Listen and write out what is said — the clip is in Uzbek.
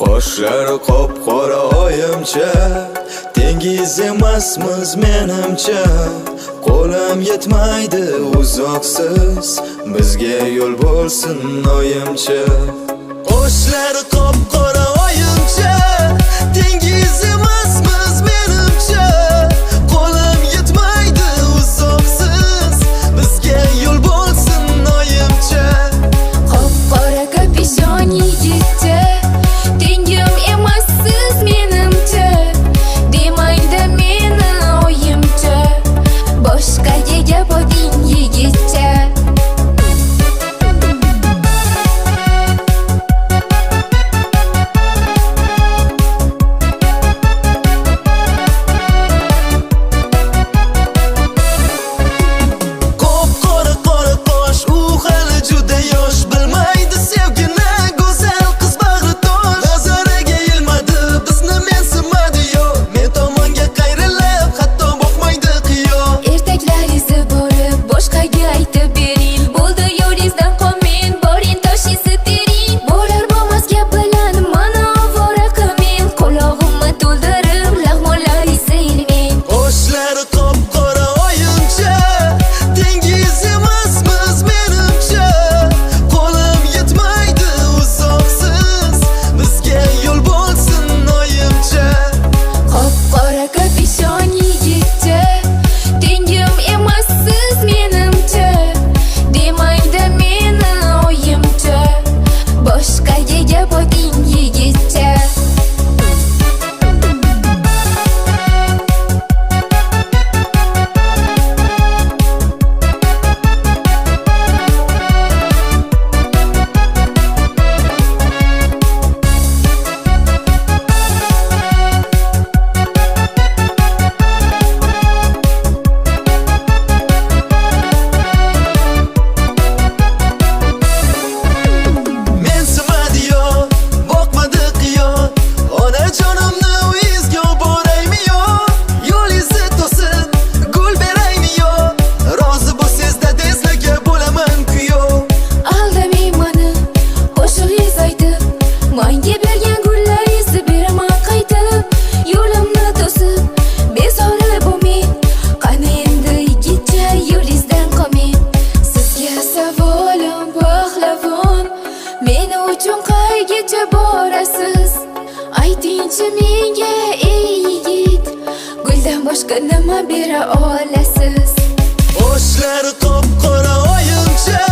Qoshlari qop-qora oyimcha, tengiz emasmiz menimcha. Qo'lim yetmaydi uzoqsiz, bizga yo'l bo'lsin oyimcha. Qoshlari qop-qora oyimcha, tengiz emasmiz menimcha. Qo'lim yetmaydi uzoqsiz, bizga yo'l bo'lsin oyimcha. Qop-qora kapishon yigitcha, tengim emassiz menimcha. Demaydi meni oyimcha, boshqaga gap oting yigitcha. Menga bergan gullaringizni beraman qaytib, yo'limni to'sib bezori bo'lmang. Qani endi yigitcha yo'lingizdan qolmang. Sizga savolim pahlavon, meni uchun qaygacha borasiz? Aytingchi menga ey yigit, guldan boshqa nima bera olasiz? Qoshlari qop-qora oyimcha,